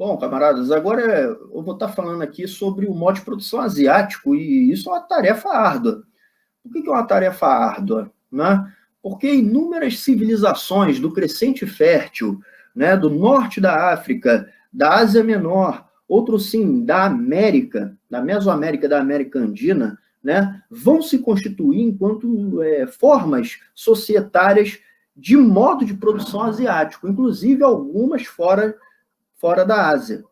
Bom, camaradas, agora eu vou estar falando aqui sobre o modo de produção asiático, e isso é uma tarefa árdua. Por que é uma tarefa árdua? Né? Porque inúmeras civilizações do Crescente Fértil, né, do norte da África, da Ásia Menor, outros sim, da América, da Mesoamérica, da América Andina, né, vão se constituir enquanto formas societárias de modo de produção asiático, inclusive algumas fora da Ásia,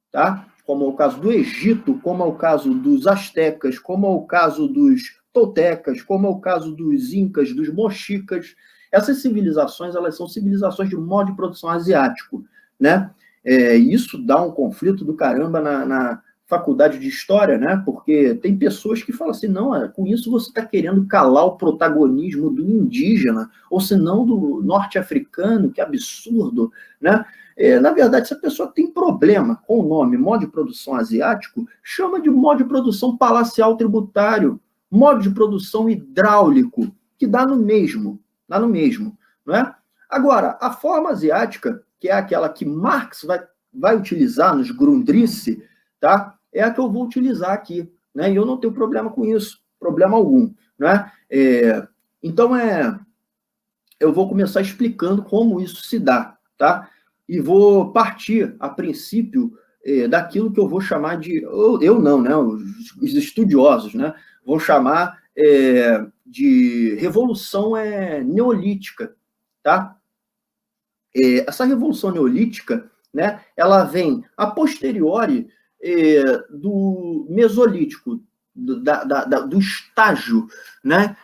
tá? Como é o caso do Egito, como é o caso dos astecas, como é o caso dos toltecas, como é o caso dos incas, dos mochicas. Essas civilizações, elas são civilizações de modo de produção asiático, né? Isso dá um conflito do caramba na faculdade de história, né? Porque tem pessoas que falam assim, não, com isso você está querendo calar o protagonismo do indígena, ou se não do norte-africano, que absurdo, né? Na verdade, se a pessoa tem problema com o nome modo de produção asiático, chama de modo de produção palacial tributário, modo de produção hidráulico, que dá no mesmo, não é? Agora, a forma asiática, que é aquela que Marx vai utilizar nos Grundrisse, tá? É a que eu vou utilizar aqui, né? E eu não tenho problema com isso, problema algum, né? Então, eu vou começar explicando como isso se dá, tá? E vou partir, a princípio, daquilo que eu vou chamar de... Eu não, né? Os estudiosos, né? Vão chamar de revolução neolítica, tá? Essa revolução neolítica, né? Ela vem a posteriori do Mesolítico, do estágio, né?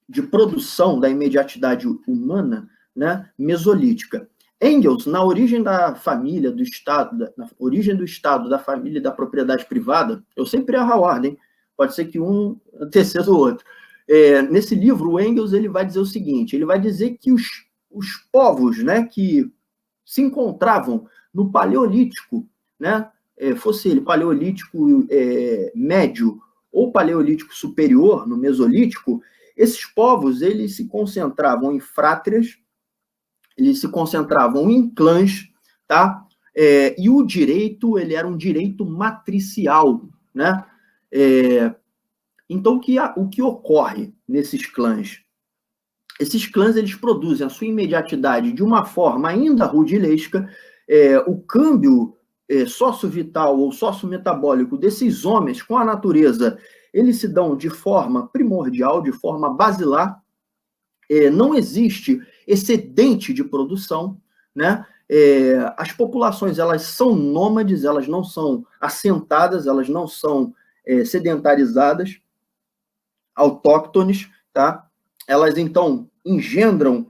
De produção da imediatidade humana, né, mesolítica. Engels, na origem da família, do Estado, na origem do Estado, da família e da propriedade privada, eu sempre erro a ordem, pode ser que um anteceda o outro. Nesse livro, o Engels ele vai dizer o seguinte, ele vai dizer que os povos, né, que se encontravam no Paleolítico, né, fosse ele Paleolítico médio ou Paleolítico superior, no Mesolítico, esses povos, eles se concentravam em frátrias, eles se concentravam em clãs, tá? E o direito, ele era um direito matricial, né? Então, o que ocorre nesses clãs? Esses clãs, eles produzem a sua imediatidade de uma forma ainda rudilesca, o câmbio sócio-vital ou sócio-metabólico desses homens com a natureza, eles se dão de forma primordial, de forma basilar, não existe excedente de produção, né? As populações, elas são nômades, elas não são assentadas, elas não são sedentarizadas, autóctones, tá? Elas, então, engendram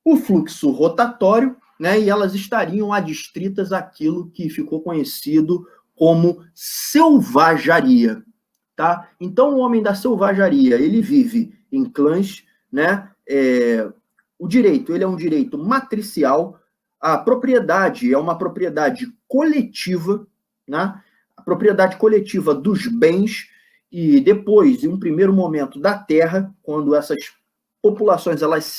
o fluxo rotatório, né? E elas estariam adstritas àquilo que ficou conhecido como selvageria, tá? Então, o homem da selvageria, ele vive em clãs, né? O direito, ele é um direito matricial, a propriedade é uma propriedade coletiva, né? A propriedade coletiva dos bens, e depois, em um primeiro momento, da terra, quando essas populações elas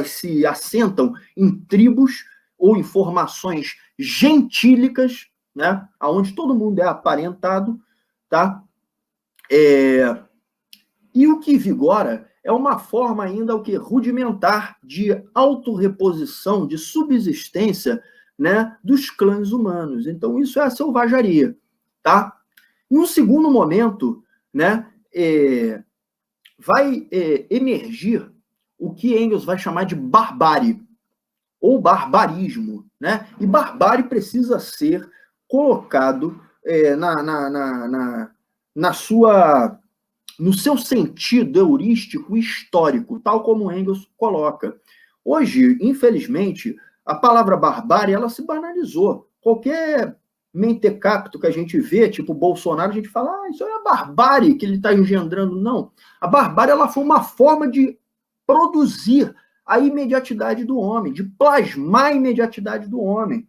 se assentam em tribos ou em formações gentílicas, né? Onde todo mundo é aparentado, tá? E o que vigora é uma forma ainda rudimentar de autorreposição, de subsistência, né, dos clãs humanos. Então, isso é a selvageria, tá? Em um segundo momento, né, vai emergir o que Engels vai chamar de barbárie, ou barbarismo, né? E barbárie precisa ser colocado no seu sentido heurístico histórico, tal como Engels coloca. Hoje, infelizmente, a palavra barbárie ela se banalizou. Qualquer mentecapto que a gente vê, tipo Bolsonaro, a gente fala, isso é a barbárie que ele está engendrando. Não. A barbárie ela foi uma forma de produzir a imediatidade do homem, de plasmar a imediatidade do homem,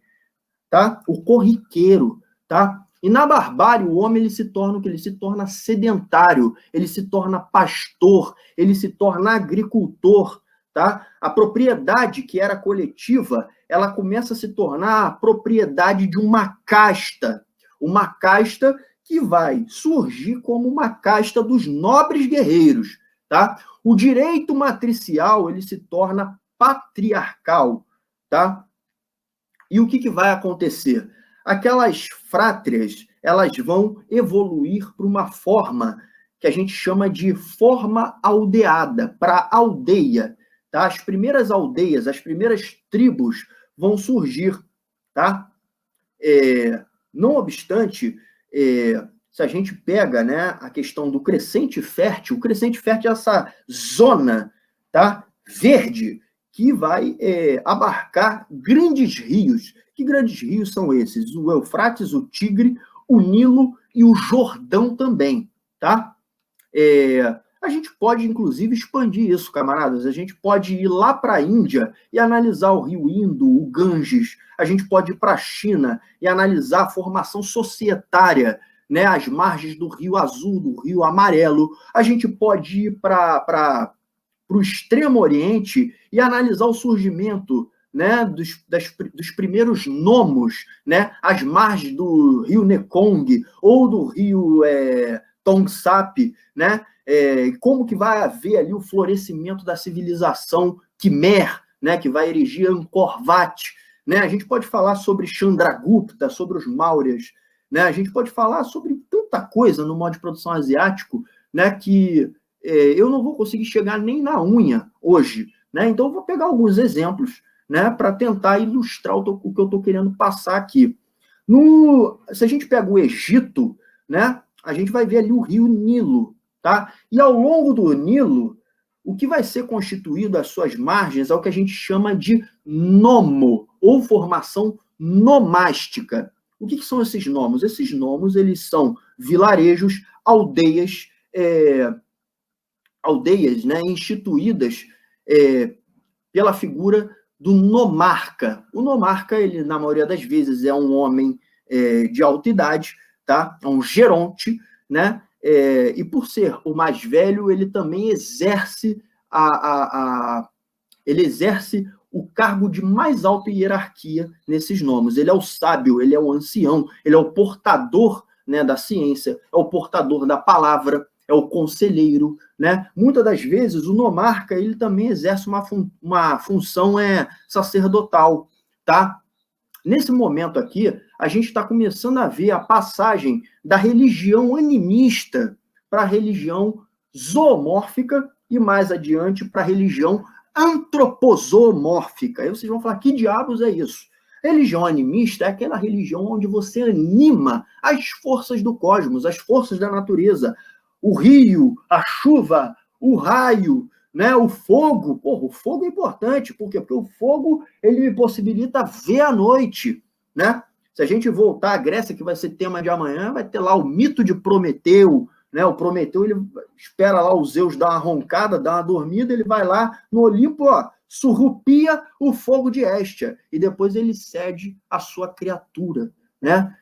tá? O corriqueiro, tá? E na barbárie, o homem ele se torna o que? Ele se torna sedentário, ele se torna pastor, ele se torna agricultor, tá? A propriedade que era coletiva, ela começa a se tornar a propriedade de uma casta que vai surgir como uma casta dos nobres guerreiros, tá? O direito matricial, ele se torna patriarcal, tá? E o que vai acontecer? Aquelas frátrias, elas vão evoluir para uma forma que a gente chama de forma aldeada, para aldeia, tá? As primeiras aldeias, as primeiras tribos vão surgir, tá? Não obstante, se a gente pega, né, a questão do crescente fértil, o crescente fértil é essa zona, tá, verde, que vai abarcar grandes rios. Que grandes rios são esses? O Eufrates, o Tigre, o Nilo e o Jordão também, tá? A gente pode, inclusive, expandir isso, camaradas. A gente pode ir lá para a Índia e analisar o rio Indo, o Ganges. A gente pode ir para a China e analisar a formação societária, né, as margens do Rio Azul, do Rio Amarelo. A gente pode ir para o Extremo Oriente e analisar o surgimento, né, dos primeiros nomos, né, as margens do Rio Mekong ou do Rio Tongsap, né? Como que vai haver ali o florescimento da civilização Khmer, né? Que vai erigir Angkor Wat, né? A gente pode falar sobre Chandragupta, sobre os Mauryas, né? A gente pode falar sobre tanta coisa no modo de produção asiático, né? Que eu não vou conseguir chegar nem na unha hoje, né? Então eu vou pegar alguns exemplos, né? Para tentar ilustrar o que eu estou querendo passar aqui. Se a gente pega o Egito, né? A gente vai ver ali o rio Nilo, tá? E ao longo do Nilo, o que vai ser constituído as suas margens é o que a gente chama de nomo, ou formação nomástica. O que são esses nomos? Esses nomos, eles são vilarejos, aldeias, né, instituídas pela figura do nomarca. O nomarca, ele, na maioria das vezes, é um homem de alta idade, tá? É um geronte, né? E por ser o mais velho, ele também exerce ele exerce o cargo de mais alta hierarquia nesses nomes. Ele é o sábio, ele é o ancião, ele é o portador, né, da ciência, é o portador da palavra, é o conselheiro, né? Muitas das vezes o nomarca, ele também exerce uma função sacerdotal, tá? Nesse momento aqui, a gente está começando a ver a passagem da religião animista para a religião zoomórfica e, mais adiante, para a religião antropozoomórfica. Aí vocês vão falar, que diabos é isso? Religião animista é aquela religião onde você anima as forças do cosmos, as forças da natureza. O rio, a chuva, o raio, né, o fogo. Porra, o fogo é importante. Por quê? Porque o fogo, ele me possibilita ver a noite, né? Se a gente voltar à Grécia, que vai ser tema de amanhã, vai ter lá o mito de Prometeu, né? O Prometeu, ele espera lá os Zeus dar uma roncada, dar uma dormida, ele vai lá no Olimpo, ó, surrupia o fogo de Héstia, e depois ele cede a sua criatura, né?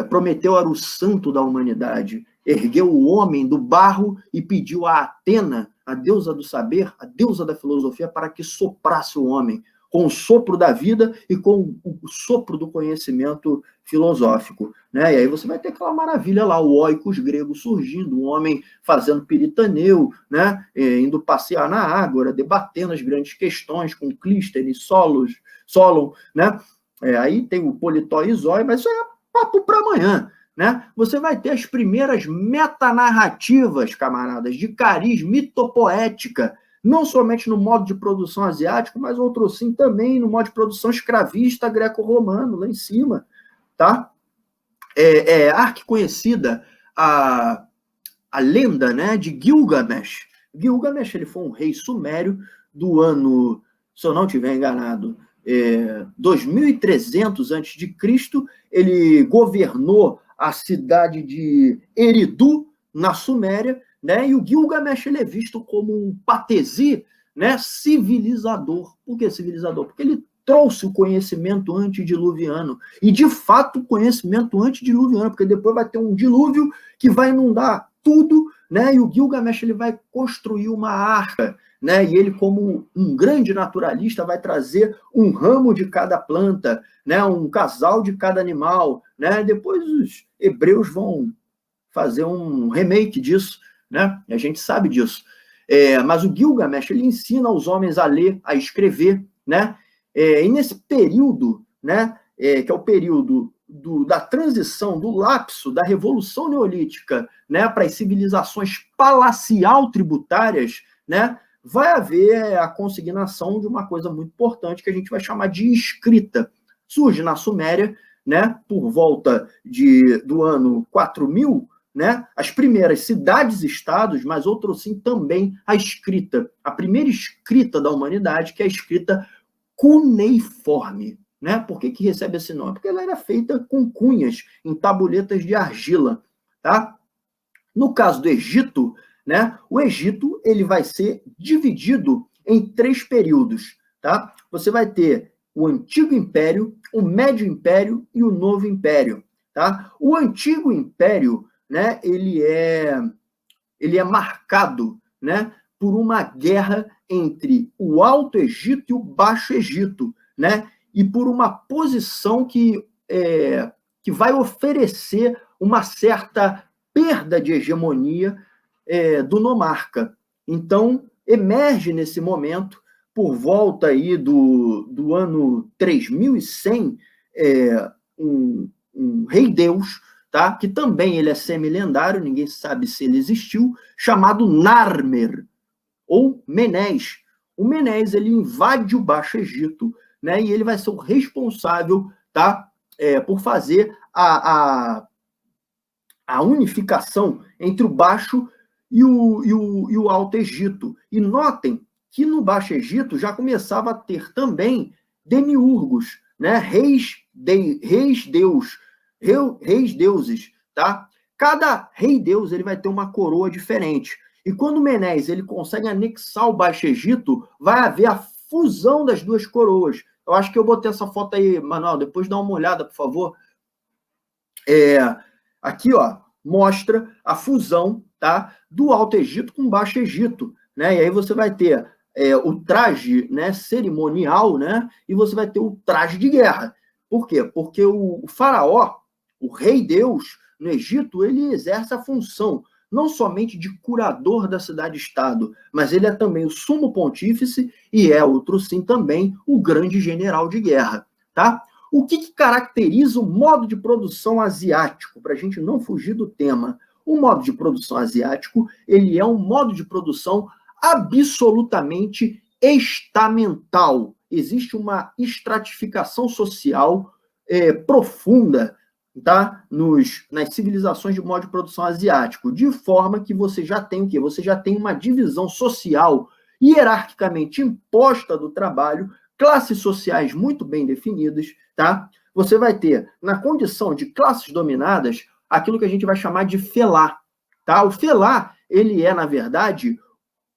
Prometeu era o santo da humanidade, ergueu o homem do barro e pediu a Atena, a deusa do saber, a deusa da filosofia, para que soprasse o homem com o sopro da vida e com o sopro do conhecimento filosófico, né? E aí você vai ter aquela maravilha lá, o oikos grego surgindo, o homem fazendo peritaneu, né? Indo passear na Ágora, debatendo as grandes questões com Clístenes, Solon, né? Aí tem o Politó e Zóio, mas isso é papo para amanhã, né? Você vai ter as primeiras metanarrativas, camaradas, de cariz mitopoética, não somente no modo de produção asiático, mas outro sim também no modo de produção escravista greco-romano, lá em cima, tá? Arquiconhecida a lenda, né, de Gilgamesh. Gilgamesh, ele foi um rei sumério do ano, se eu não estiver enganado, 2300 a.C., ele governou a cidade de Eridu, na Suméria, né? E o Gilgamesh, ele é visto como um patesi, né, civilizador. Por que civilizador? Porque ele trouxe o conhecimento antediluviano. E, de fato, o conhecimento antediluviano, porque depois vai ter um dilúvio que vai inundar tudo, né? E o Gilgamesh ele vai construir uma arca, né? E ele, como um grande naturalista, vai trazer um ramo de cada planta, né? Um casal de cada animal, né? Depois os hebreus vão fazer um remake disso, né? E a gente sabe disso. Mas o Gilgamesh ele ensina os homens a ler, a escrever, né? E nesse período, né? Que é o período da transição, do lapso da Revolução Neolítica, né, para as civilizações palacial tributárias, né, vai haver a consignação de uma coisa muito importante que a gente vai chamar de escrita. Surge na Suméria, né, por volta do ano 4000, né, as primeiras cidades-estados, mas outros sim também a escrita, a primeira escrita da humanidade, que é a escrita cuneiforme. Né? Por que recebe esse nome? Porque ela era feita com cunhas em tabuletas de argila. Tá? No caso do Egito, né, o Egito ele vai ser dividido em 3 períodos. Tá? Você vai ter o Antigo Império, o Médio Império e o Novo Império. Tá? O Antigo Império, né, ele é marcado, né, por uma guerra entre o Alto Egito e o Baixo Egito, né, e por uma posição que vai oferecer uma certa perda de hegemonia do nomarca. Então, emerge nesse momento, por volta aí do ano 3100, um rei-deus, tá? Que também ele é semi-lendário, ninguém sabe se ele existiu, chamado Narmer, ou Menés. O Menés ele invade o Baixo Egito, né, e ele vai ser o responsável, tá, por fazer a unificação entre o Baixo e o Alto Egito. E notem que no Baixo Egito já começava a ter também demiurgos, né, reis-deuses, tá? Cada rei-deus ele vai ter uma coroa diferente. E quando Menés ele consegue anexar o Baixo Egito, vai haver a fusão das 2 coroas. Eu acho que eu botei essa foto aí, Manuel, depois dá uma olhada, por favor. Aqui, ó, mostra a fusão, tá, do Alto Egito com o Baixo Egito, né? E aí você vai ter o traje, né, cerimonial, né? E você vai ter o traje de guerra. Por quê? Porque o faraó, o rei-deus no Egito, ele exerce a função não somente de curador da cidade-estado, mas ele é também o sumo pontífice e outro sim também o grande general de guerra, tá? O que caracteriza o modo de produção asiático, para a gente não fugir do tema? O modo de produção asiático, ele é um modo de produção absolutamente estamental. Existe uma estratificação social profunda, tá? Nas civilizações de modo de produção asiático, de forma que você já tem o quê? Você já tem uma divisão social hierarquicamente imposta do trabalho, classes sociais muito bem definidas, tá? Você vai ter, na condição de classes dominadas, aquilo que a gente vai chamar de felá, tá? O felá, ele é, na verdade,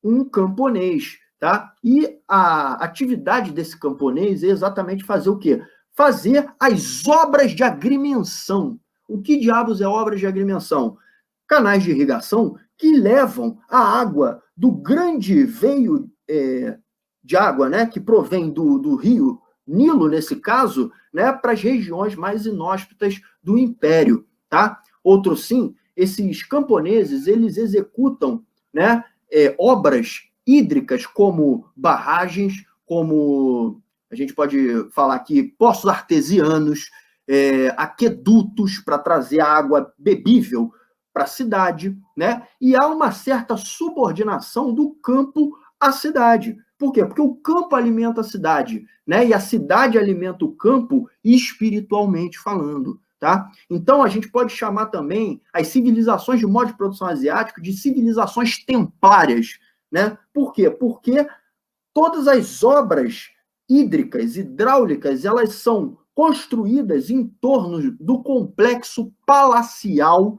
um camponês, tá? E a atividade desse camponês é exatamente fazer o quê? Fazer as obras de agrimensão. O que diabos é obras de agrimensão? Canais de irrigação que levam a água do grande veio de água, né, que provém do rio Nilo, nesse caso, né, para as regiões mais inóspitas do Império, tá? Outro sim, esses camponeses, eles executam, né, obras hídricas como barragens, como a gente pode falar aqui, poços artesianos, aquedutos para trazer água bebível para a cidade, né? E há uma certa subordinação do campo à cidade. Por quê? Porque o campo alimenta a cidade, né? E a cidade alimenta o campo espiritualmente falando, tá? Então, a gente pode chamar também as civilizações de modo de produção asiático de civilizações templárias, né? Por quê? Porque todas as obras hídricas, hidráulicas, elas são construídas em torno do complexo palacial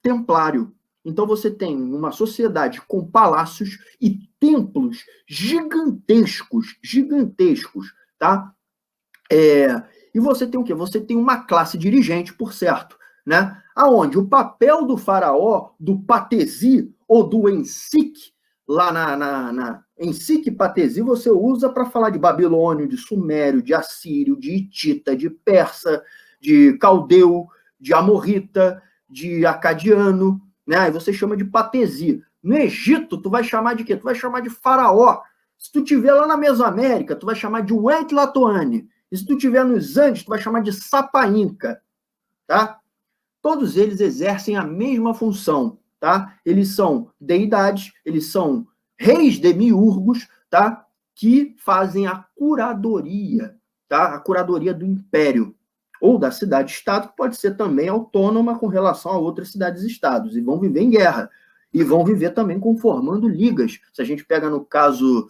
templário. Então, você tem uma sociedade com palácios e templos gigantescos, tá? E você tem o quê? Você tem uma classe dirigente, por certo, né? Aonde o papel do faraó, do patesi ou do ensique, lá ensique e patesi você usa para falar de babilônio, de sumério, de assírio, de hitita, de persa, de caldeu, de amorrita, de acadiano, né? Aí você chama de patesi. No Egito, tu vai chamar de quê? Tu vai chamar de faraó. Se tu tiver lá na Mesoamérica, tu vai chamar de Huaytlatoani. E se tu tiver nos Andes, tu vai chamar de Sapa-Inca, tá? Todos eles exercem a mesma função, tá? Eles são deidades, eles são reis demiurgos, tá? Que fazem a curadoria, tá? A curadoria do império ou da cidade-estado, que pode ser também autônoma com relação a outras cidades-estados, e vão viver em guerra, e vão viver também conformando ligas. Se a gente pega no caso,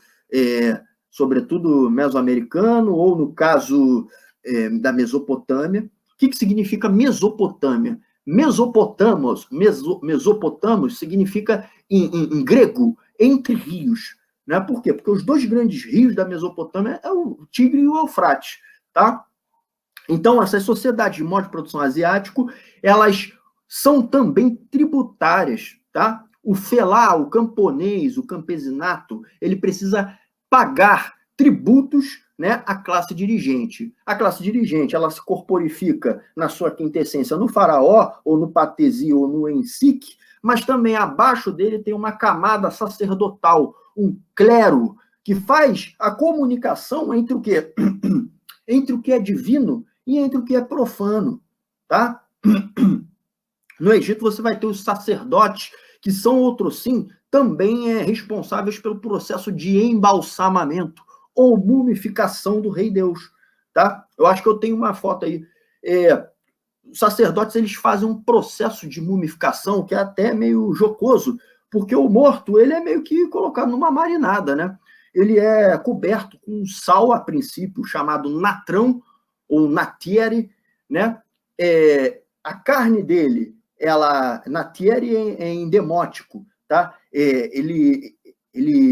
sobretudo, mesoamericano, ou no caso da Mesopotâmia, o que significa Mesopotâmia? Mesopotamos significa, em grego, entre rios. Né? Por quê? Porque os dois grandes rios da Mesopotâmia é o Tigre e o Eufrates. Tá? Então, essas sociedades de modo de produção asiático, elas são também tributárias. Tá? O felá, o camponês, o campesinato, ele precisa pagar tributos, né, à classe dirigente. A classe dirigente, ela se corporifica na sua quintessência no faraó, ou no patesi, ou no ensique, mas também abaixo dele tem uma camada sacerdotal, um clero, que faz a comunicação entre o que? Entre o que é divino e entre o que é profano. Tá? No Egito você vai ter os sacerdotes, que são, outros sim, também responsáveis pelo processo de embalsamamento ou mumificação do rei Deus, tá? Eu acho que eu tenho uma foto aí. Os sacerdotes, eles fazem um processo de mumificação que é até meio jocoso, porque o morto, ele é meio que colocado numa marinada, né? Ele é coberto com sal, a princípio, chamado natrão, ou natiere, né? A carne dele, natiere é endemótico, tá? Ele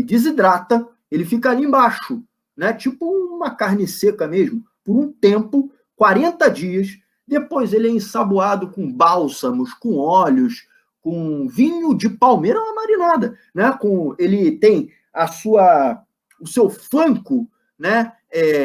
desidrata, ele fica ali embaixo, né? Tipo uma carne seca mesmo, por um tempo, 40 dias. Depois ele é ensaboado com bálsamos, com óleos, com vinho de palmeira, uma marinada, né? Ele tem o seu flanco, né,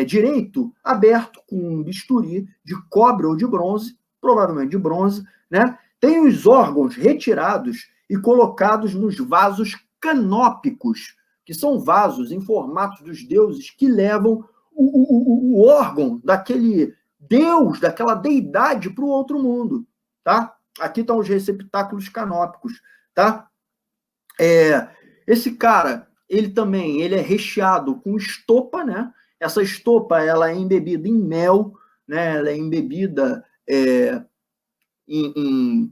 direito aberto com um bisturi de cobre ou de bronze, provavelmente de bronze, né? Tem os órgãos retirados e colocados nos vasos canópicos, que são vasos em formato dos deuses que levam o órgão daquele deus, daquela deidade para o outro mundo, tá? Aqui estão os receptáculos canópicos, tá? Esse cara, ele é recheado com estopa, né? Essa estopa, ela é embebida em mel, né? Ela é embebida em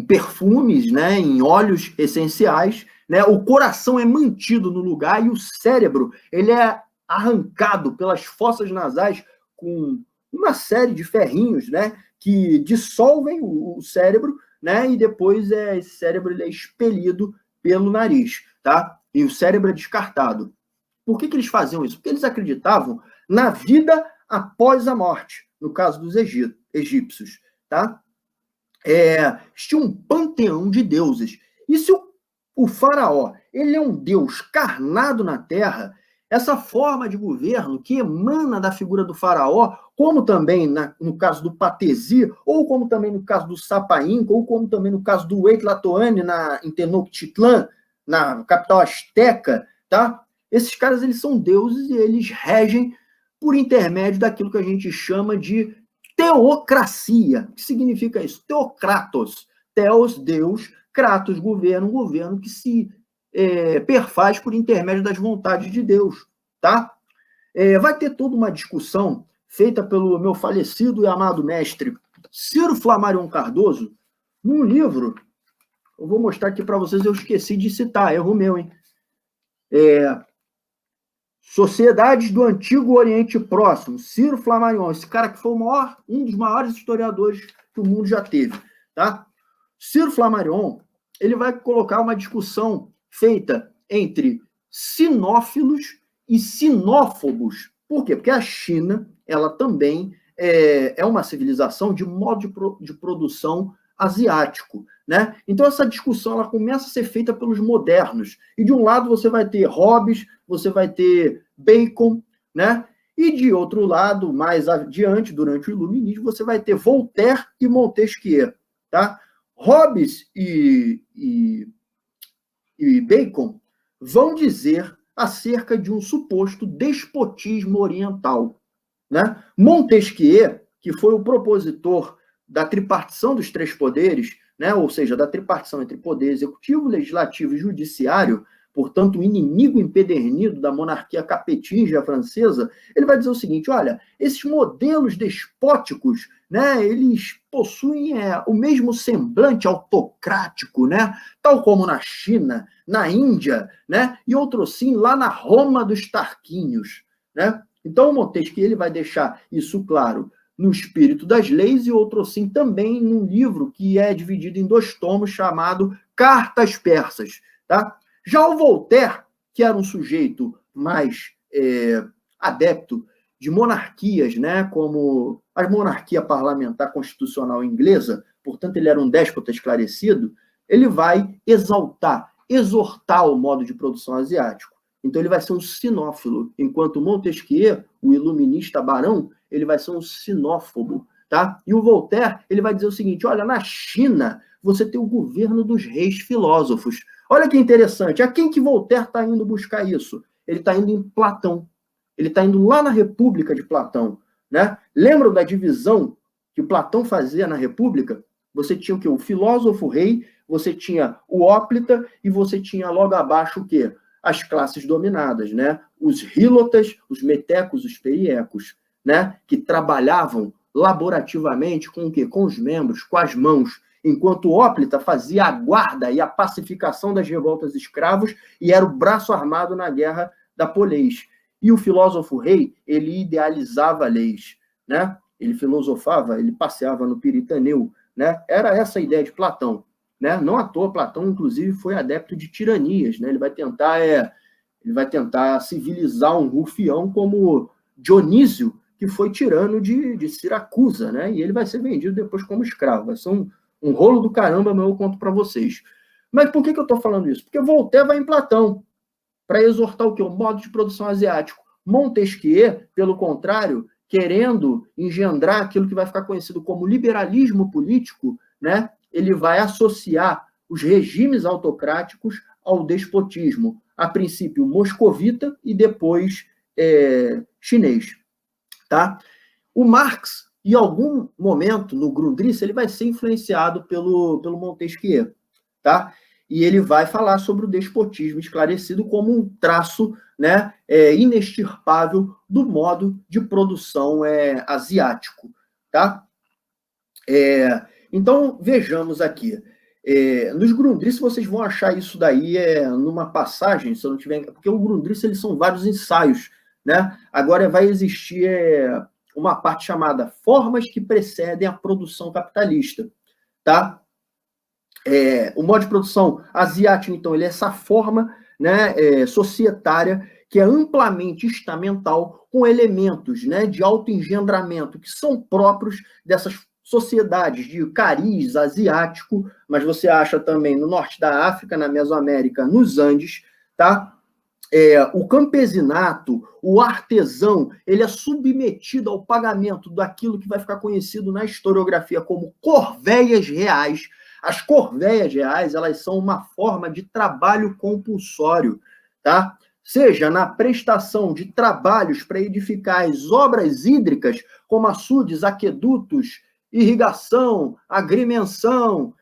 perfumes, né? Em óleos essenciais, né? O coração é mantido no lugar e o cérebro, ele é arrancado pelas fossas nasais com uma série de ferrinhos, né? Que dissolvem o cérebro, né? E depois esse cérebro ele é expelido pelo nariz, tá? E o cérebro é descartado. Por que eles faziam isso? Porque eles acreditavam na vida após a morte, no caso dos egípcios, tá? Tinha um panteão de deuses. E se o faraó, ele é um deus carnado na terra, essa forma de governo que emana da figura do faraó, como também no caso do patesi, ou como também no caso do Sapa-Inca, ou como também no caso do Huaytlatoani em Tenochtitlan, na capital asteca, tá? Esses caras, eles são deuses e eles regem por intermédio daquilo que a gente chama de teocracia. O que significa isso? Teocratos. Theos, Deus, kratos, governo, um governo que se perfaz por intermédio das vontades de Deus, tá? Vai ter toda uma discussão feita pelo meu falecido e amado mestre Ciro Flammarion Cardoso, num livro, eu vou mostrar aqui para vocês, eu esqueci de citar, erro meu, hein? Sociedades do Antigo Oriente Próximo, Ciro Flammarion, esse cara que foi um dos maiores historiadores que o mundo já teve, tá? Ciro Flammarion, ele vai colocar uma discussão feita entre sinófilos e sinófobos. Por quê? Porque a China, ela também é uma civilização de modo de produção asiático, né? Então essa discussão ela começa a ser feita pelos modernos. E de um lado você vai ter Hobbes, você vai ter Bacon, né? E de outro lado, mais adiante, durante o Iluminismo, você vai ter Voltaire e Montesquieu, tá? Hobbes e Bacon vão dizer acerca de um suposto despotismo oriental, né? Montesquieu, que foi o propositor da tripartição dos três poderes, né? Ou seja, da tripartição entre poder executivo, legislativo e judiciário, portanto, o inimigo empedernido da monarquia capetinga francesa, ele vai dizer o seguinte, olha, esses modelos despóticos, né, eles possuem o mesmo semblante autocrático, né, tal como na China, na Índia, né, e outro sim lá na Roma dos Tarquínios, né? Então, Montesquieu ele vai deixar isso claro no Espírito das Leis e outro sim também num livro que é dividido em 2 tomos chamado Cartas Persas, tá? Já o Voltaire, que era um sujeito mais adepto de monarquias, né, como a monarquia parlamentar constitucional inglesa, portanto ele era um déspota esclarecido, ele vai exortar o modo de produção asiático. Então ele vai ser um sinófilo, enquanto Montesquieu, o iluminista barão, ele vai ser um sinófobo, tá? E o Voltaire, ele vai dizer o seguinte, olha, na China você tem o governo dos reis filósofos. Olha que interessante, a quem que Voltaire está indo buscar isso? Ele está indo em Platão. Ele está indo lá na República de Platão, né? Lembram da divisão que Platão fazia na República? Você tinha o quê? O filósofo rei, você tinha o óplita e você tinha logo abaixo o quê? As classes dominadas, né? Os hílotas, os metecos, os periecos, né? Que trabalhavam laborativamente com o quê? Com os membros, com as mãos, enquanto o óplita fazia a guarda e a pacificação das revoltas escravos e era o braço armado na guerra da polez. E o filósofo rei, ele idealizava leis, né? Ele filosofava, ele passeava no Piritaneu, né? Era essa a ideia de Platão, né? Não à toa, Platão, inclusive, foi adepto de tiranias, né? Ele vai tentar civilizar um rufião como Dionísio, que foi tirano de Siracusa, né? E ele vai ser vendido depois como escravo. Vai ser um rolo do caramba, mas eu conto para vocês. Mas por que eu estou falando isso? Porque Voltaire vai em Platão para exortar o quê? O modo de produção asiático. Montesquieu, pelo contrário, querendo engendrar aquilo que vai ficar conhecido como liberalismo político, né? Ele vai associar os regimes autocráticos ao despotismo. A princípio moscovita e depois chinês. Tá? O Marx, em algum momento, no Grundrisse, ele vai ser influenciado pelo Montesquieu. Tá? E ele vai falar sobre o despotismo esclarecido como um traço, né, inextirpável do modo de produção asiático. Tá? Então, vejamos aqui. Nos Grundrisse, vocês vão achar isso daí numa passagem, se eu não tiver... Porque o Grundrisse, eles são vários ensaios, né? Agora vai existir uma parte chamada Formas que precedem a produção capitalista, tá? O modo de produção asiático, então, ele é essa forma, né, societária que é amplamente estamental com elementos, né, de autoengendramento que são próprios dessas sociedades de cariz asiático, mas você acha também no norte da África, na Mesoamérica, nos Andes, tá? O campesinato, o artesão, ele é submetido ao pagamento daquilo que vai ficar conhecido na historiografia como corveias reais. As corveias reais, elas são uma forma de trabalho compulsório, tá? Seja na prestação de trabalhos para edificar as obras hídricas, como açudes, aquedutos, irrigação, agrimensão,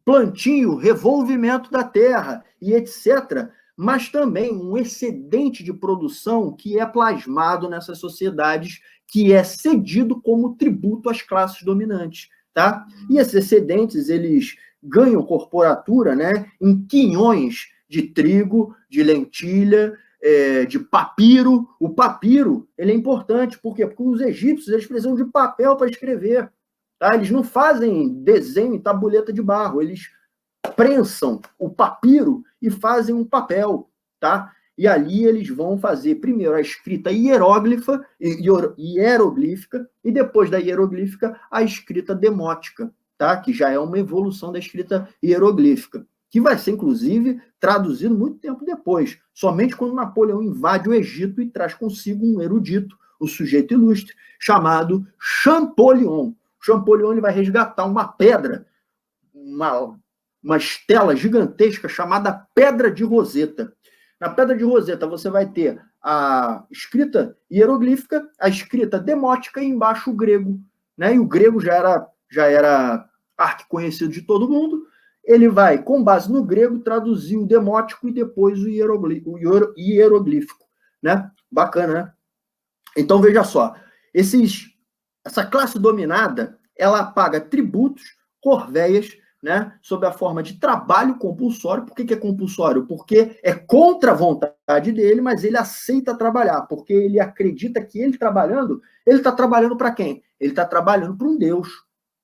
plantio, revolvimento da terra e etc., mas também um excedente de produção que é plasmado nessas sociedades, que é cedido como tributo às classes dominantes, tá? E esses excedentes, eles ganham corporatura, né, em quinhões de trigo, de lentilha, de papiro. O papiro, ele é importante, por quê? Porque os egípcios, eles precisam de papel para escrever, tá? Eles não fazem desenho em tabuleta de barro, eles prensam o papiro e fazem um papel, tá? e ali eles vão fazer primeiro a escrita hieroglífica, e depois da hieroglífica a escrita demótica, tá? Que já é uma evolução da escrita hieroglífica, que vai ser, inclusive, traduzido muito tempo depois, somente quando Napoleão invade o Egito e traz consigo um erudito, o sujeito ilustre, chamado Champollion. Champollion ele vai resgatar uma pedra, uma estela gigantesca chamada Pedra de Roseta. Na Pedra de Roseta você vai ter a escrita hieroglífica, a escrita demótica e embaixo o grego, né? E o grego já era arquiconhecido de todo mundo. Ele vai, com base no grego, traduzir o demótico e depois o hieroglífico, né? Bacana, né? Então, veja só, essa classe dominada, ela paga tributos, corveias, né, sob a forma de trabalho compulsório. Por que é compulsório? Porque é contra a vontade dele, mas ele aceita trabalhar, porque ele acredita que ele trabalhando, ele está trabalhando para quem? Ele está trabalhando para um Deus.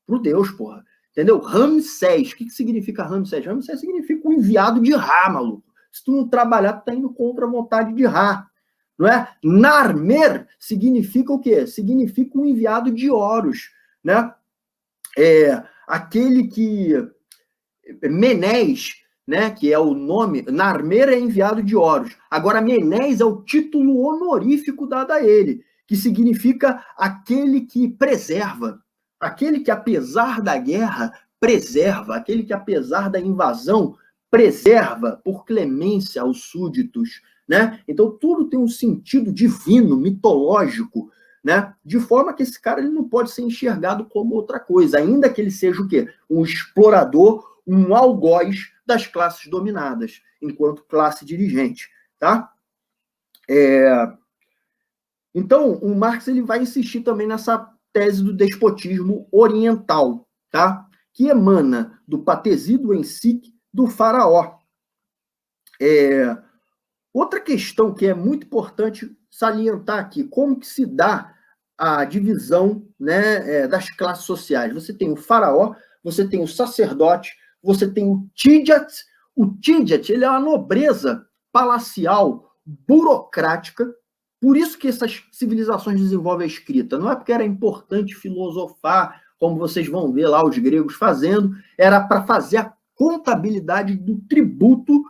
Para o Deus, porra. Entendeu? Ramsés. O que significa Ramsés? Ramsés significa o enviado de Ra, maluco. Se tu não trabalhar, tu está indo contra a vontade de Ra. Não é? Narmer significa o quê? Significa um enviado de Horus, né? Aquele que Menés, né, que é o nome, Narmer é enviado de Horus. Agora, Menés é o título honorífico dado a ele, que significa aquele que preserva, aquele que, apesar da guerra, preserva, aquele que, apesar da invasão, preserva por clemência aos súditos, né? Então, tudo tem um sentido divino, mitológico, né? De forma que esse cara ele não pode ser enxergado como outra coisa, ainda que ele seja o quê? Um explorador, um algoz das classes dominadas, enquanto classe dirigente, tá? Então, o Marx ele vai insistir também nessa tese do despotismo oriental, tá? Que emana do patesido em si do faraó. Outra questão que é muito importante salientar aqui, como que se dá a divisão, né, das classes sociais. Você tem o faraó, você tem o sacerdote, você tem o Tidjat. O Tidjat, ele é uma nobreza palacial, burocrática, por isso que essas civilizações desenvolvem a escrita. Não é porque era importante filosofar, como vocês vão ver lá os gregos fazendo, era para fazer a contabilidade do tributo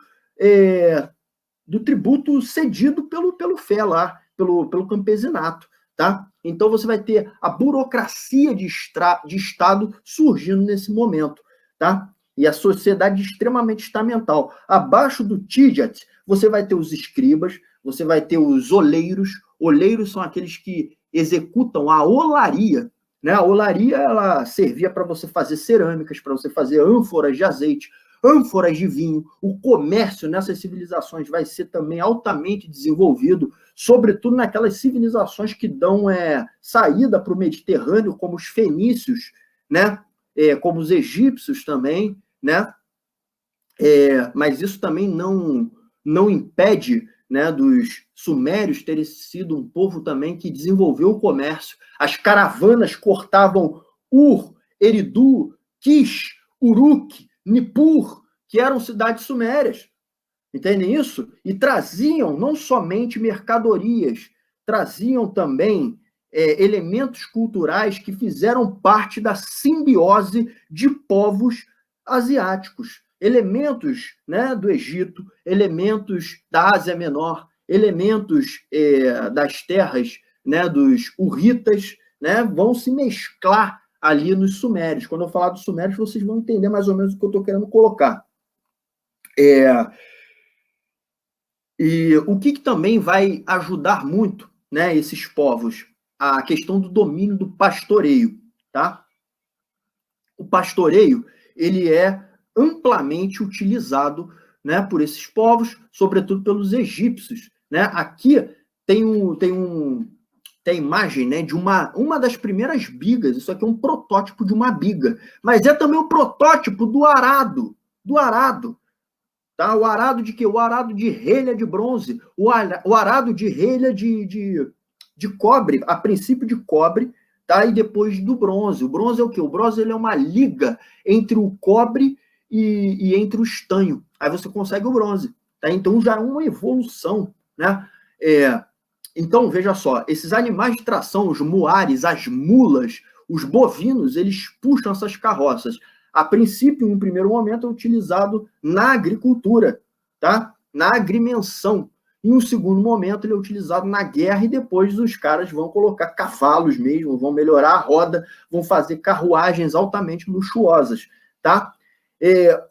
cedido pelo fé lá, pelo campesinato, tá? Então você vai ter a burocracia de Estado surgindo nesse momento, tá? E a sociedade extremamente estamental. Abaixo do Tidjat, você vai ter os escribas, você vai ter os oleiros. Oleiros são aqueles que executam a olaria, né? A olaria, ela servia para você fazer cerâmicas, para você fazer ânforas de azeite, ânforas de vinho. O comércio nessas civilizações vai ser também altamente desenvolvido, sobretudo naquelas civilizações que dão saída para o Mediterrâneo, como os fenícios, né? Como os egípcios também, né? Mas isso também não impede, né, dos sumérios terem sido um povo também que desenvolveu o comércio. As caravanas cortavam Ur, Eridu, Kish, Uruk, Nippur, que eram cidades sumérias. Entendem isso? E traziam não somente mercadorias, traziam também elementos culturais que fizeram parte da simbiose de povos asiáticos. Elementos, né, do Egito, elementos da Ásia Menor, elementos das terras, né, dos hurritas, né, vão se mesclar ali nos sumérios. Quando eu falar dos sumérios, vocês vão entender mais ou menos o que eu estou querendo colocar. E o que também vai ajudar muito, né, esses povos? A questão do domínio do pastoreio, tá? O pastoreio, ele é amplamente utilizado, né, por esses povos, sobretudo pelos egípcios, né? Aqui tem a imagem, né, de uma das primeiras bigas. Isso aqui é um protótipo de uma biga, mas é também o protótipo do arado, tá? O arado de quê? O arado de relha de bronze, o arado de relha de cobre, a princípio de cobre, tá? E depois do bronze. O bronze é o quê? O bronze ele é uma liga entre o cobre e entre o estanho. Aí você consegue o bronze, tá? Então já é uma evolução, né? Então, veja só, esses animais de tração, os muares, as mulas, os bovinos, eles puxam essas carroças. A princípio, em um primeiro momento, é utilizado na agricultura, tá? Na agrimensão. Em um segundo momento, ele é utilizado na guerra e depois os caras vão colocar cavalos mesmo, vão melhorar a roda, vão fazer carruagens altamente luxuosas, tá?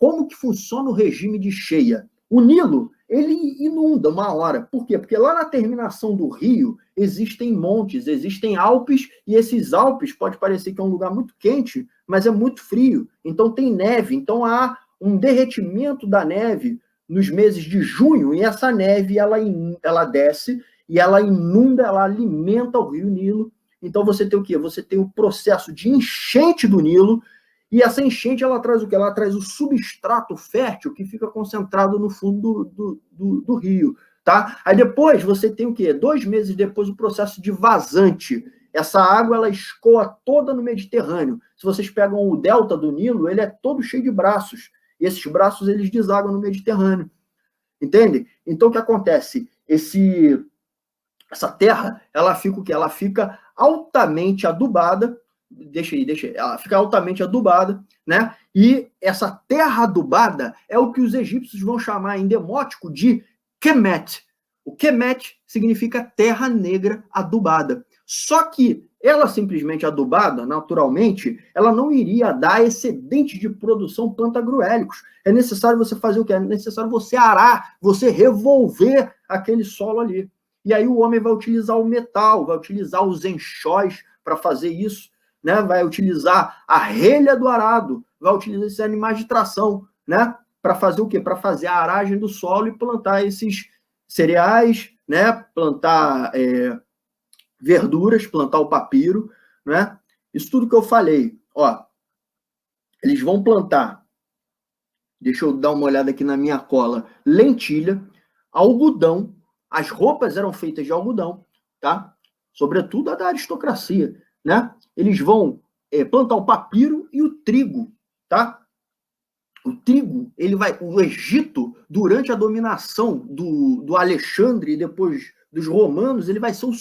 Como que funciona o regime de cheia? O Nilo, ele inunda uma hora. Por quê? Porque lá na terminação do rio existem montes, existem Alpes, e esses Alpes pode parecer que é um lugar muito quente, mas é muito frio. Então tem neve, então há um derretimento da neve nos meses de junho, e essa neve ela desce e ela inunda, ela alimenta o rio Nilo. Então você tem o quê? Você tem o processo de enchente do Nilo, e essa enchente ela traz o quê? Ela traz o substrato fértil que fica concentrado no fundo do rio, tá? Aí depois você tem o quê? 2 meses depois o processo de vazante. Essa água ela escoa toda no Mediterrâneo. Se vocês pegam o delta do Nilo, ele é todo cheio de braços. E esses braços eles desaguam no Mediterrâneo. Entende? Então o que acontece? Essa terra, ela fica o quê? Ela fica altamente adubada. Deixa aí. Ela fica altamente adubada, né? E essa terra adubada é o que os egípcios vão chamar em demótico de Kemet. O Kemet significa terra negra adubada. Só que ela simplesmente adubada, naturalmente, ela não iria dar excedente de produção pantagruélicos. É necessário você fazer o quê? É necessário você arar, você revolver aquele solo ali. E aí o homem vai utilizar o metal, vai utilizar os enxós para fazer isso, né? Vai utilizar a relha do arado, vai utilizar esses animais de tração, né? Para fazer o quê? Para fazer a aragem do solo e plantar esses cereais, né? Plantar verduras, plantar o papiro, né? Isso tudo que eu falei, ó, eles vão plantar, deixa eu dar uma olhada aqui na minha cola, lentilha, algodão, as roupas eram feitas de algodão, tá? Sobretudo a da aristocracia, né? Eles vão plantar o papiro e o trigo, tá? O trigo, o Egito, durante a dominação do Alexandre e depois dos romanos, ele vai ser o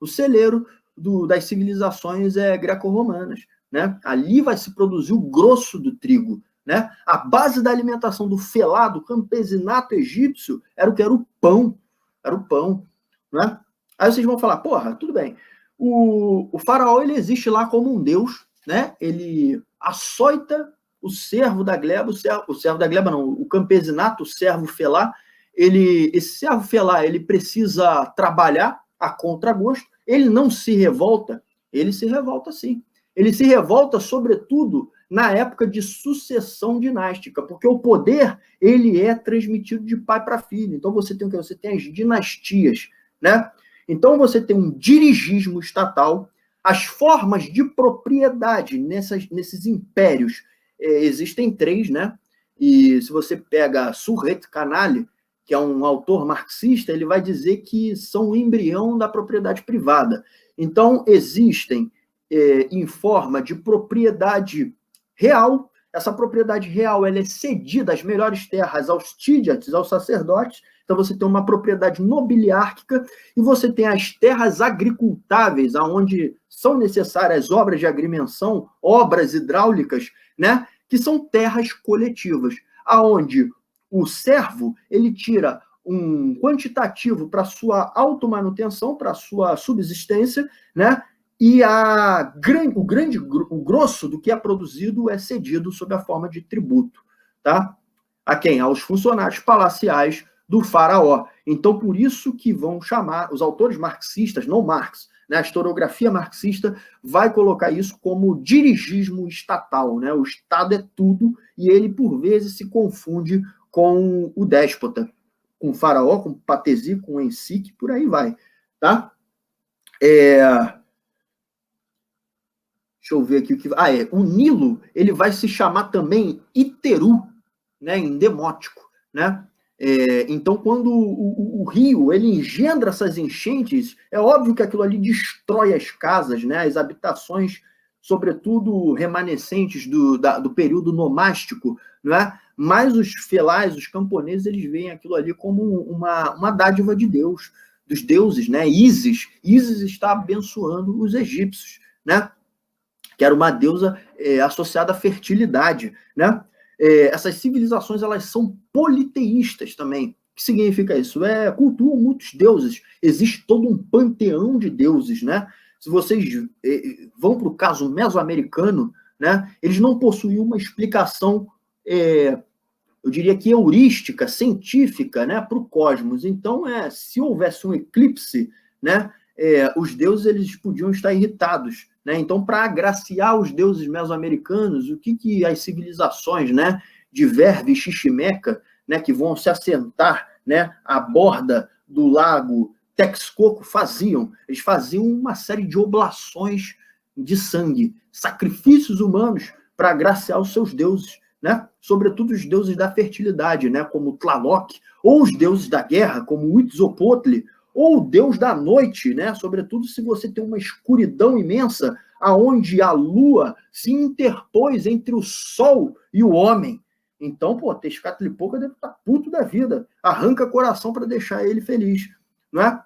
celeiro das civilizações greco-romanas, né? Ali vai se produzir o grosso do trigo, né? A base da alimentação do felá, do campesinato egípcio, era o pão, né? Aí vocês vão falar, porra, tudo bem, o faraó, ele existe lá como um deus, né? Ele açoita o servo da gleba, o campesinato, o servo felá, esse servo felá, ele precisa trabalhar a contragosto, ele não se revolta, ele se revolta sim. Ele se revolta, sobretudo, na época de sucessão dinástica, porque o poder, ele é transmitido de pai para filho. Então você tem o quê? Você tem as dinastias, né? Então você tem um dirigismo estatal, as formas de propriedade nesses impérios, existem 3, né? E se você pega Surret Canale, que é um autor marxista, ele vai dizer que são o embrião da propriedade privada. Então, existem em forma de propriedade real. Essa propriedade real ela é cedida, as melhores terras, aos tídiates, aos sacerdotes. Então, você tem uma propriedade nobiliárquica e você tem as terras agricultáveis, onde são necessárias obras de agrimensão, obras hidráulicas, né? Que são terras coletivas, aonde o servo ele tira um quantitativo para sua automanutenção, para sua subsistência, né? E o grosso do que é produzido é cedido sob a forma de tributo, tá? A quem? Aos funcionários palaciais do faraó. Então, por isso que vão chamar os autores marxistas, não Marx, né? A historiografia marxista vai colocar isso como dirigismo estatal, né? O Estado é tudo e ele, por vezes, se confunde com o déspota, com o faraó, com o patesi, com o ensique, por aí vai, tá? Deixa eu ver aqui o que... o Nilo, ele vai se chamar também Iteru, né? Em demótico, né? Então, quando o rio ele engendra essas enchentes, é óbvio que aquilo ali destrói as casas, né? As habitações, sobretudo remanescentes do período nomástico, né? mas os felais, os camponeses, eles veem aquilo ali como uma dádiva de Deus, dos deuses, né? Ísis está abençoando os egípcios, né? Que era uma deusa associada à fertilidade, né? Essas civilizações, elas são politeístas também. O que significa isso? Cultuam muitos deuses. Existe todo um panteão de deuses, né? Se vocês vão para o caso mesoamericano, né? Eles não possuíam uma explicação, eu diria que heurística, científica, né, para o cosmos. Então, se houvesse um eclipse, né, os deuses eles podiam estar irritados, né? Então, para agraciar os deuses mesoamericanos, o que as civilizações, né, de Verve e Xiximeca, né, que vão se assentar, né, à borda do lago Texcoco, faziam? Eles faziam uma série de oblações de sangue, sacrifícios humanos para agraciar os seus deuses, né? Sobretudo os deuses da fertilidade, né? Como Tlaloc, ou os deuses da guerra, como Huitzilopochtli, ou o deus da noite, né? Sobretudo se você tem uma escuridão imensa, aonde a lua se interpôs entre o sol e o homem. Então, Tezcatlipoca deve estar puto da vida, arranca coração para deixar ele feliz, não é?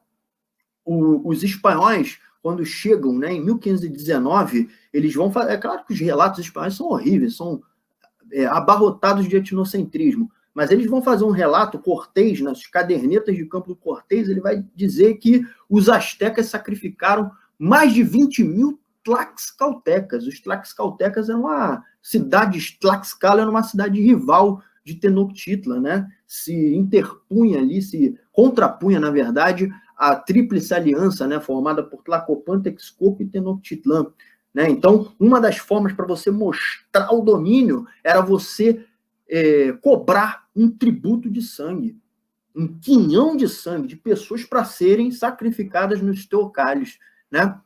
Os espanhóis, quando chegam, né, em 1519, eles vão fazer. É claro que os relatos espanhóis são horríveis, são abarrotados de etnocentrismo, mas eles vão fazer um relato, Cortés, nas cadernetas de campo do Cortés, ele vai dizer que os astecas sacrificaram mais de 20 mil tlaxcaltecas. Os tlaxcaltecas eram uma cidade, Tlaxcala era uma cidade rival de Tenochtitlan, né? Se interpunha ali, se contrapunha, na verdade, a tríplice aliança, né, formada por Tlacopan, Texcoco e Tenochtitlan. Né? Então, uma das formas para você mostrar o domínio era você cobrar um tributo de sangue, um quinhão de sangue, de pessoas para serem sacrificadas nos teocalhos. Né?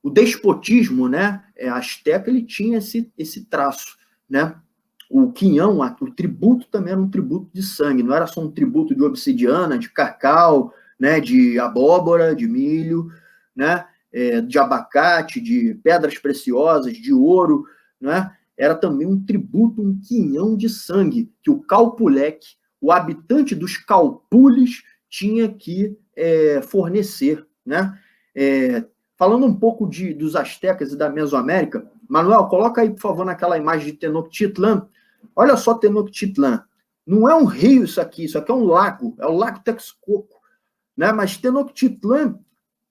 O despotismo, né, asteca, ele tinha esse traço. Né? O quinhão, o tributo também era um tributo de sangue, não era só um tributo de obsidiana, de cacau, né, de abóbora, de milho, né, de abacate, de pedras preciosas, de ouro, né? Era também um tributo, um quinhão de sangue, que o Calpuleque, o habitante dos Calpules, tinha que fornecer. Né? Falando um pouco dos astecas e da Mesoamérica, Manuel, coloca aí, por favor, naquela imagem de Tenochtitlan. Olha só Tenochtitlan. Não é um rio isso aqui é um lago, é o Lago Texcoco. Né? Mas Tenochtitlan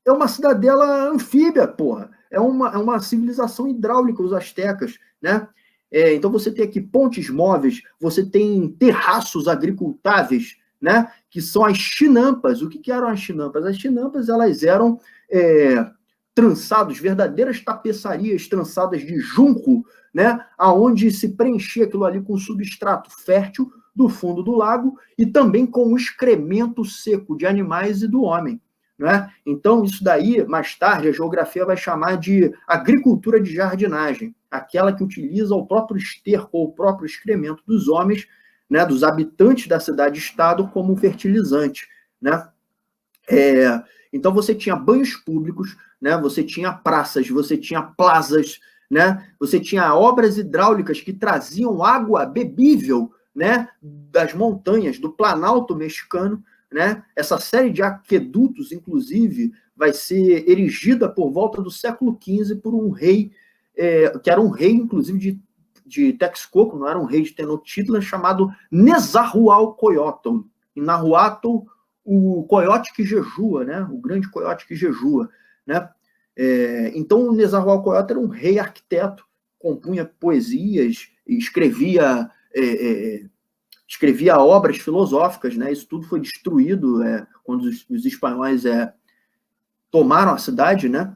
é uma cidadela anfíbia, porra. É uma civilização hidráulica, os astecas, né? Então você tem aqui pontes móveis, você tem terraços agricultáveis, né? Que são as chinampas. O que eram as chinampas? As chinampas, elas eram trançados, verdadeiras tapeçarias trançadas de junco, né? Aonde se preenchia aquilo ali com substrato fértil do fundo do lago e também com o excremento seco de animais e do homem. Né? Então, isso daí, mais tarde, a geografia vai chamar de agricultura de jardinagem, aquela que utiliza o próprio esterco ou o próprio excremento dos homens, né, dos habitantes da cidade-estado, como fertilizante. Né? Então, você tinha banhos públicos, né? Você tinha praças, você tinha plazas, né? Você tinha obras hidráulicas que traziam água bebível, né, das montanhas, do Planalto mexicano. Né? Essa série de aquedutos, inclusive, vai ser erigida por volta do século XV por um rei, que era um rei, inclusive, de Texcoco, não era um rei de Tenochtitlan, chamado Nezahualcoyotl. Em Nahuatl, o coiote que jejua, né? O grande coiote que jejua. Né? Então, o Nezahualcoyotl era um rei arquiteto, compunha poesias, escrevia obras filosóficas, né? Isso tudo foi destruído quando os espanhóis tomaram a cidade, né?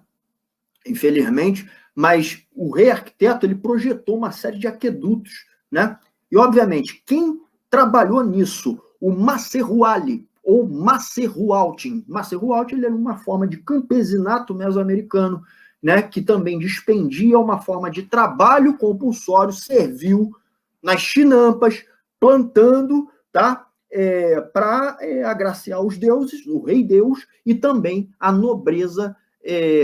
Infelizmente, mas o rei arquiteto ele projetou uma série de aquedutos, né? E obviamente quem trabalhou nisso, o Macerhuali ou Macerhualtin. Macerhualtin ele era uma forma de campesinato mesoamericano, né? Que também dispendia uma forma de trabalho compulsório servil nas chinampas, plantando, tá? Para agraciar os deuses, o rei Deus, e também a nobreza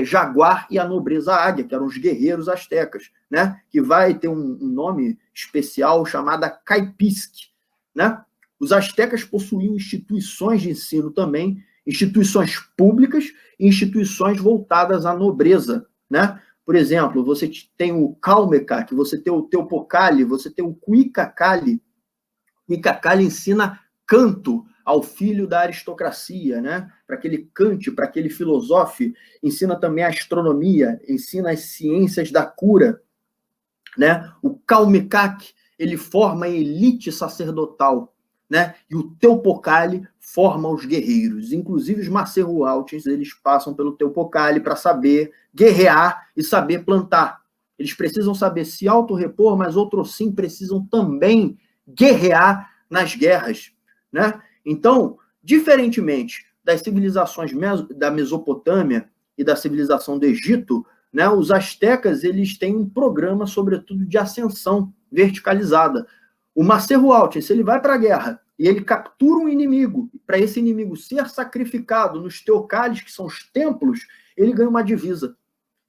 jaguar e a nobreza águia, que eram os guerreiros astecas, né? Que vai ter um nome especial chamado Caipisque, né? Os astecas possuíam instituições de ensino também, instituições públicas e instituições voltadas à nobreza, né? Por exemplo, você tem o Calmecac, você tem o Teopocali, você tem o Cuicacali. O Cuicacali ensina canto ao filho da aristocracia, né? Para que ele cante, para que ele filosofe. Ensina também a astronomia, ensina as ciências da cura, né? O Calmecac, ele forma a elite sacerdotal, né? E o Teopocali forma os guerreiros. Inclusive os Macerrualtens, eles passam pelo Teopocali para saber guerrear e saber plantar. Eles precisam saber se autorrepor, mas outros sim precisam também guerrear nas guerras, né? Então, diferentemente das civilizações da Mesopotâmia e da civilização do Egito, né, os astecas eles têm um programa, sobretudo, de ascensão verticalizada. O Macerrualten, se ele vai para a guerra e ele captura um inimigo, para esse inimigo ser sacrificado nos teocales, que são os templos, ele ganha uma divisa,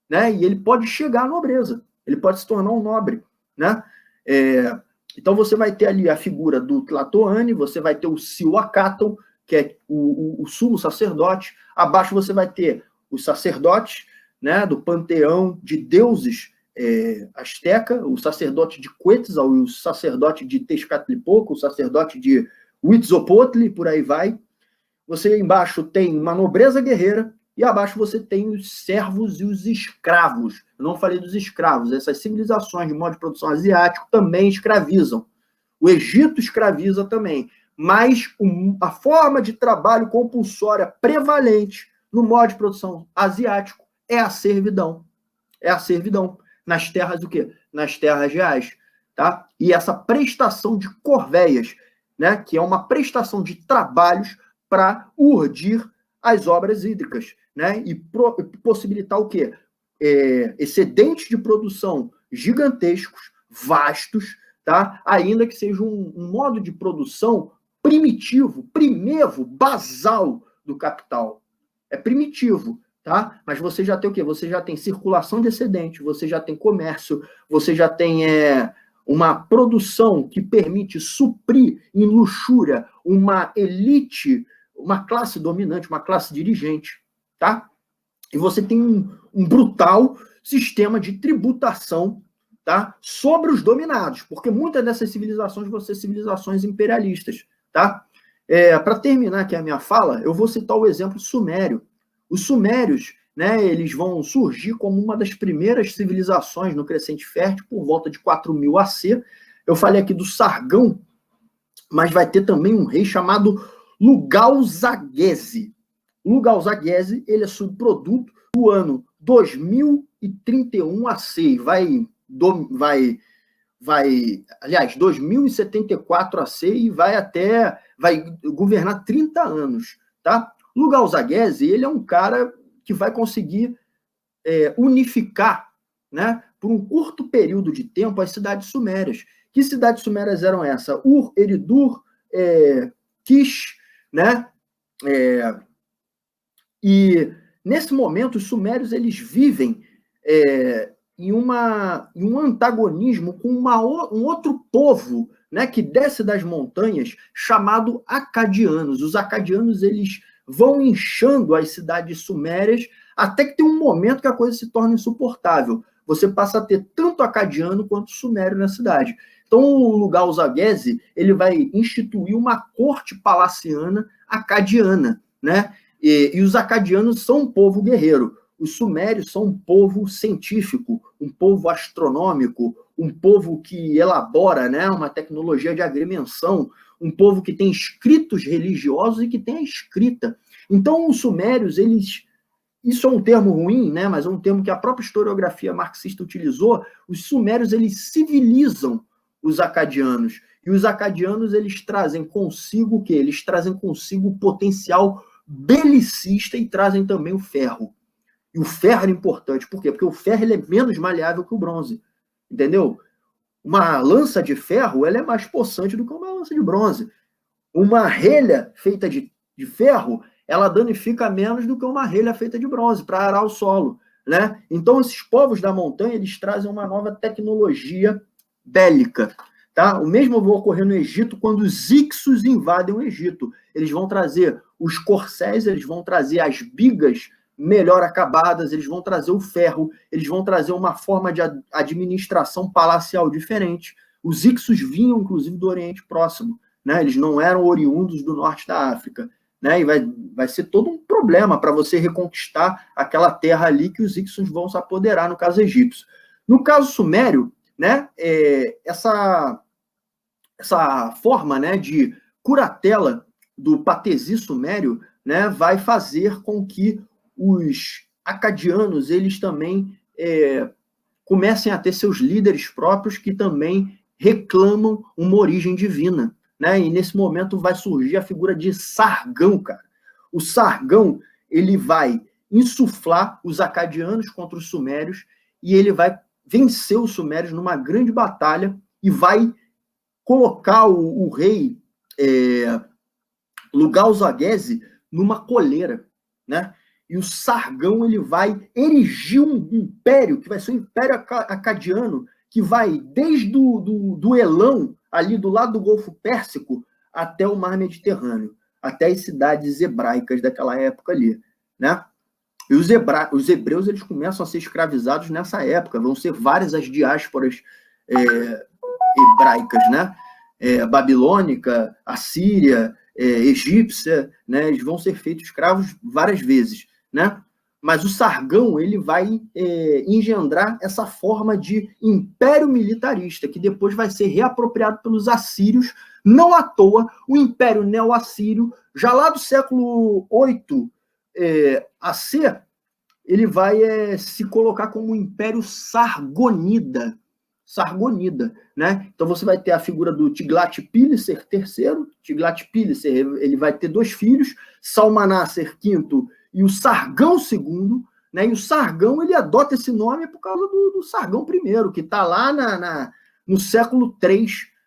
né? E ele pode chegar à nobreza, ele pode se tornar um nobre, né? Então você vai ter ali a figura do Tlatoani, você vai ter o Cihuacatl, que é o sumo sacerdote. Abaixo você vai ter os sacerdotes, né, do panteão de deuses asteca, o sacerdote de Quetzal e o sacerdote de Tezcatlipoca, o sacerdote de Huitzilopochtli, por aí vai. Você embaixo tem uma nobreza guerreira e abaixo você tem os servos e os escravos. Eu não falei dos escravos, essas civilizações de modo de produção asiático também escravizam. O Egito escraviza também, mas a forma de trabalho compulsória prevalente no modo de produção asiático é a servidão. É a servidão. Nas terras do quê? Nas terras reais, tá? E essa prestação de corveias, né, que é uma prestação de trabalhos para urdir as obras hídricas, né? E possibilitar o quê? Excedentes de produção gigantescos, vastos, tá? Ainda que seja um modo de produção primitivo, primevo, basal do capital. É primitivo, tá? Mas você já tem o quê? Você já tem circulação de excedente, você já tem comércio, você já tem uma produção que permite suprir em luxúria uma elite, uma classe dominante, uma classe dirigente, tá? E você tem um brutal sistema de tributação, tá, sobre os dominados, porque muitas dessas civilizações vão ser civilizações imperialistas, tá? Para terminar aqui a minha fala, eu vou citar o exemplo sumério. Os sumérios, né, eles vão surgir como uma das primeiras civilizações no Crescente Fértil por volta de 4000 AC. Eu falei aqui do Sargão, mas vai ter também um rei chamado Lugal-Zaghese. Lugal-Zaghese, ele é subproduto do ano 2031 AC, aliás, 2074 AC e vai governar 30 anos, tá? Lugal-Zaghese, ele é um cara que vai conseguir unificar, né, por um curto período de tempo, as cidades sumérias. Que cidades sumérias eram essas? Ur, Eridur, Kish, né? E nesse momento os sumérios eles vivem em um antagonismo com um outro povo, né, que desce das montanhas, chamado acadianos. Os acadianos eles vão inchando as cidades sumérias até que tem um momento que a coisa se torna insuportável. Você passa a ter tanto acadiano quanto sumério na cidade. Então, o Lugal-Zaghese ele vai instituir uma corte palaciana acadiana, né? E os acadianos são um povo guerreiro. Os sumérios são um povo científico, um povo astronômico, um povo que elabora, né, uma tecnologia de agrimensão, um povo que tem escritos religiosos e que tem a escrita. Então, os sumérios, isso é um termo ruim, né, mas é um termo que a própria historiografia marxista utilizou. Os sumérios, eles civilizam os acadianos. E os acadianos, eles trazem consigo o quê? Eles trazem consigo o potencial belicista e trazem também o ferro. E o ferro era importante, por quê? Porque o ferro ele é menos maleável que o bronze, entendeu? Uma lança de ferro ela é mais possante do que uma lança de bronze. Uma relha feita de ferro ela danifica menos do que uma relha feita de bronze para arar o solo, né? Então, esses povos da montanha, eles trazem uma nova tecnologia bélica, tá? O mesmo vai ocorrer no Egito quando os Hicsos invadem o Egito. Eles vão trazer os corcéis, eles vão trazer as bigas melhor acabadas, eles vão trazer o ferro, eles vão trazer uma forma de administração palacial diferente. Os Hicsos vinham, inclusive, do Oriente Próximo, né? Eles não eram oriundos do norte da África, né? E vai ser todo um problema para você reconquistar aquela terra ali que os Hicsos vão se apoderar, no caso egípcio. No caso sumério, né? Essa forma, né, de curatela do patesi sumério, né, vai fazer com que os acadianos eles também comecem a ter seus líderes próprios que também reclamam uma origem divina, né? E nesse momento vai surgir a figura de Sargão, cara. O Sargão, ele vai insuflar os acadianos contra os sumérios e ele vai vencer os sumérios numa grande batalha e vai colocar o rei Lugal-Zaghese numa coleira, né? E o Sargão ele vai erigir um império, que vai ser o Império Acadiano, que vai desde do Elão, ali do lado do Golfo Pérsico, até o Mar Mediterrâneo, até as cidades hebraicas daquela época ali, né? E os hebreus eles começam a ser escravizados nessa época, vão ser várias as diásporas hebraicas, né? Babilônica, assíria, egípcia, né? Eles vão ser feitos escravos várias vezes, né? Mas o Sargão ele vai engendrar essa forma de império militarista, que depois vai ser reapropriado pelos assírios. Não à toa, o Império Neo-Assírio, já lá do século VIII AC, ele vai se colocar como um Império Sargonida, né? Então você vai ter a figura do Tiglat-Pileser III. Tiglat-Pileser ele vai ter 2 filhos, Salmaneser V e o Sargão II, né? E o Sargão ele adota esse nome por causa do Sargão I, que está lá no século III,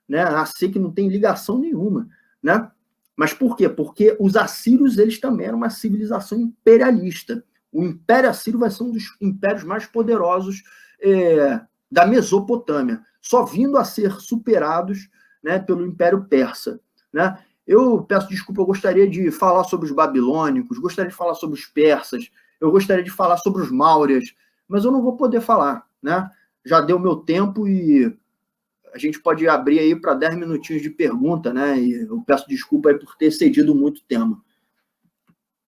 né? AC, que não tem ligação nenhuma, né? Mas por quê? Porque os assírios eles também eram uma civilização imperialista. O Império Assírio vai ser um dos impérios mais poderosos da Mesopotâmia, só vindo a ser superados, né, pelo Império Persa, né? Eu peço desculpa, eu gostaria de falar sobre os babilônicos, gostaria de falar sobre os persas, eu gostaria de falar sobre os máurias, mas eu não vou poder falar, né? Já deu meu tempo e a gente pode abrir aí para 10 minutinhos de pergunta, né? E eu peço desculpa aí por ter cedido muito tema.